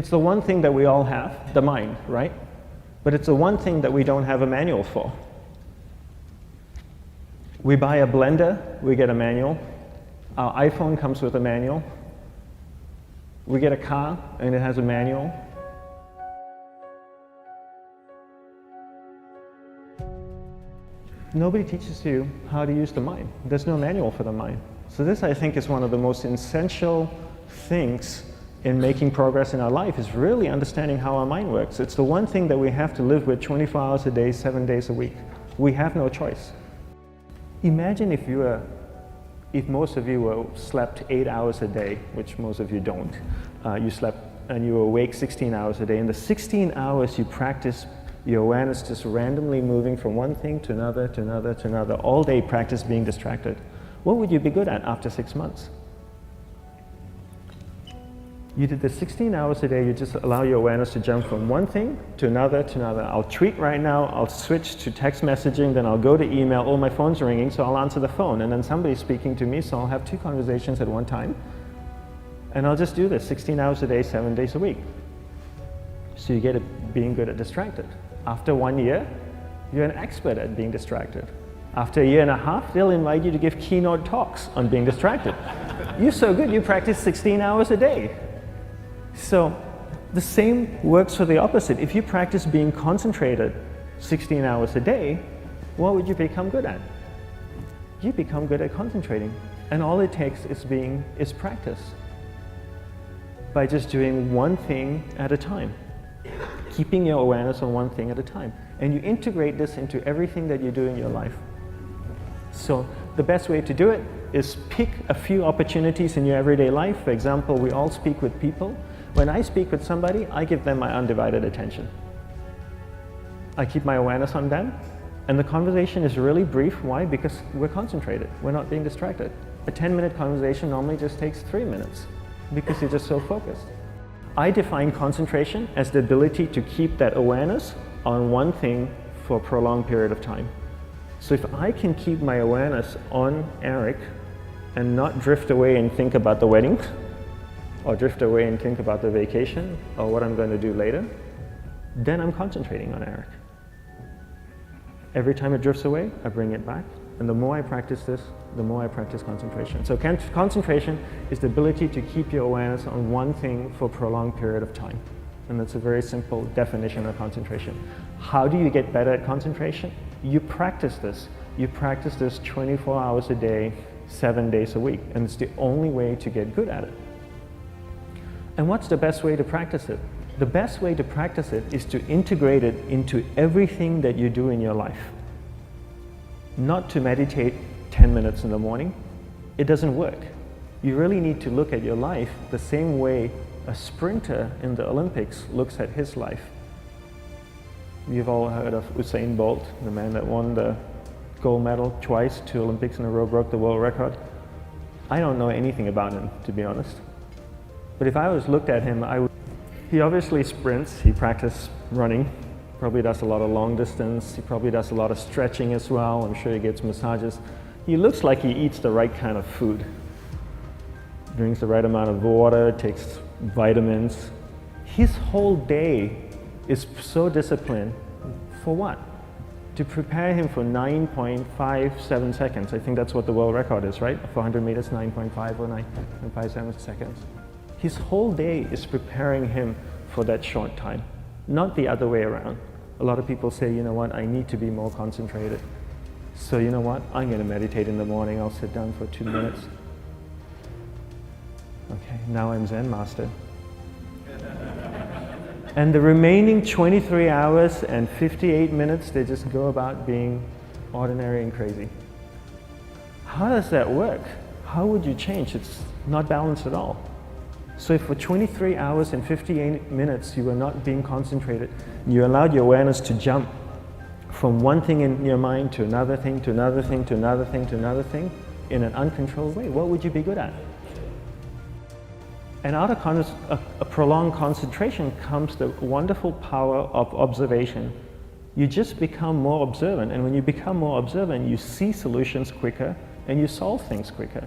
It's the one thing that we all have, the mind, right? But it's the one thing that we don't have a manual for. We buy a blender, we get a manual. Our iPhone comes with a manual. We get a car and it has a manual. Nobody teaches you how to use the mind. There's no manual for the mind. So this, I think, is one of the most essential things in making progress in our life, is really understanding how our mind works. It's the one thing that we have to live with 24 hours a day, 7 days a week. We have no choice. Imagine if most of you slept 8 hours a day, which most of you don't. You slept and you were awake 16 hours a day. In the 16 hours you practice your awareness just randomly moving from one thing to another, to another, to another. All day practice being distracted. What would you be good at after 6 months? You did this 16 hours a day, you just allow your awareness to jump from one thing to another, to another. I'll tweet right now, I'll switch to text messaging, then I'll go to email. Oh, my phone's ringing, so I'll answer the phone. And then somebody's speaking to me, so I'll have 2 conversations at one time. And I'll just do this 16 hours a day, 7 days a week. So you get it being good at distracted. After 1 year, you're an expert at being distracted. After a year and a half, they'll invite you to give keynote talks on being distracted. You're so good, you practice 16 hours a day. So the same works for the opposite. If you practice being concentrated 16 hours a day, what would you become good at? You become good at concentrating. And all it takes is practice. By just doing one thing at a time. Keeping your awareness on one thing at a time. And you integrate this into everything that you do in your life. So the best way to do it is pick a few opportunities in your everyday life. For example, we all speak with people. When I speak with somebody, I give them my undivided attention. I keep my awareness on them, and the conversation is really brief. Why? Because we're concentrated. We're not being distracted. A 10-minute conversation normally just takes 3 minutes because you're just so focused. I define concentration as the ability to keep that awareness on one thing for a prolonged period of time. So if I can keep my awareness on Eric and not drift away and think about the wedding, or drift away and think about the vacation, or what I'm going to do later, then I'm concentrating on Eric. Every time it drifts away, I bring it back. And the more I practice this, the more I practice concentration. So concentration is the ability to keep your awareness on one thing for a prolonged period of time. And that's a very simple definition of concentration. How do you get better at concentration? You practice this. You practice this 24 hours a day, 7 days a week. And it's the only way to get good at it. And what's the best way to practice it? The best way to practice it is to integrate it into everything that you do in your life. Not to meditate 10 minutes in the morning. It doesn't work. You really need to look at your life the same way a sprinter in the Olympics looks at his life. You've all heard of Usain Bolt, the man that won the gold medal twice, 2 Olympics in a row, broke the world record. I don't know anything about him, to be honest. But if I was looked at him, he obviously sprints, he practices running, probably does a lot of long distance, he probably does a lot of stretching as well, I'm sure he gets massages. He looks like he eats the right kind of food. Drinks the right amount of water, takes vitamins. His whole day is so disciplined. For what? To prepare him for 9.57 seconds. I think that's what the world record is, right? For 100 meters, 9.5 or 9.57 seconds. His whole day is preparing him for that short time, not the other way around. A lot of people say, you know what, I need to be more concentrated. So you know what, I'm going to meditate in the morning, I'll sit down for 2 minutes. Okay, now I'm Zen master. And the remaining 23 hours and 58 minutes, they just go about being ordinary and crazy. How does that work? How would you change? It's not balanced at all. So if for 23 hours and 58 minutes you were not being concentrated, you allowed your awareness to jump from one thing in your mind to another thing, to another thing, to another thing, to another thing, in an uncontrolled way, what would you be good at? And out of a prolonged concentration comes the wonderful power of observation. You just become more observant, and when you become more observant, you see solutions quicker and you solve things quicker.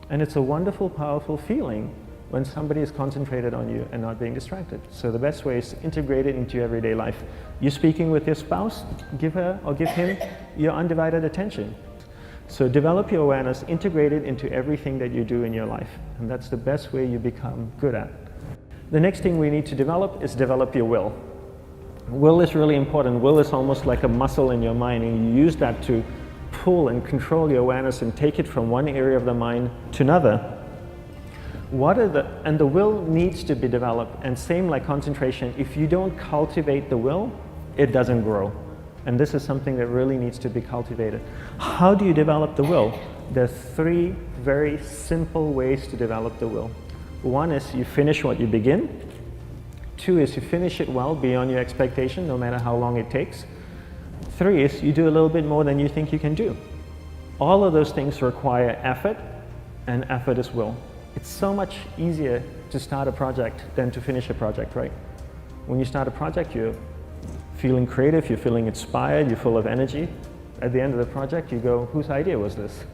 And it's a wonderful, powerful feeling when somebody is concentrated on you and not being distracted. So the best way is to integrate it into your everyday life. You're speaking with your spouse, give her or give him your undivided attention. So develop your awareness, integrate it into everything that you do in your life. And that's the best way you become good at. The next thing we need to develop is develop your will. Will is really important. Will is almost like a muscle in your mind, and you use that to pull and control your awareness and take it from one area of the mind to another. And the will needs to be developed, and same like concentration, if you don't cultivate the will, it doesn't grow. And this is something that really needs to be cultivated. How do you develop the will? There's 3 very simple ways to develop the will. 1 is you finish what you begin. 2 is you finish it well beyond your expectation, no matter how long it takes. 3 is you do a little bit more than you think you can do. All of those things require effort, and effort is will. It's so much easier to start a project than to finish a project, right? When you start a project, you're feeling creative, you're feeling inspired, you're full of energy. At the end of the project, you go, whose idea was this?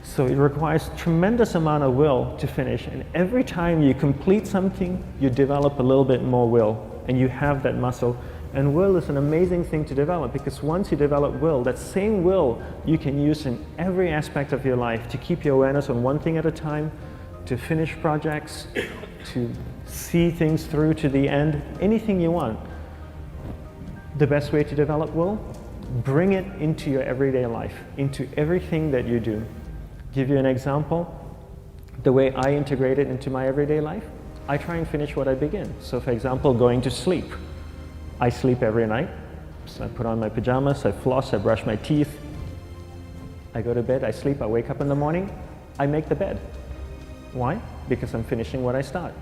So it requires tremendous amount of will to finish, and every time you complete something, you develop a little bit more will, and you have that muscle. And will is an amazing thing to develop, because once you develop will, that same will you can use in every aspect of your life to keep your awareness on one thing at a time, to finish projects, to see things through to the end, anything you want. The best way to develop will? Bring it into your everyday life, into everything that you do. Give you an example, the way I integrate it into my everyday life, I try and finish what I begin. So for example, going to sleep. I sleep every night, so I put on my pajamas, I floss, I brush my teeth, I go to bed, I sleep, I wake up in the morning, I make the bed. Why? Because I'm finishing what I start.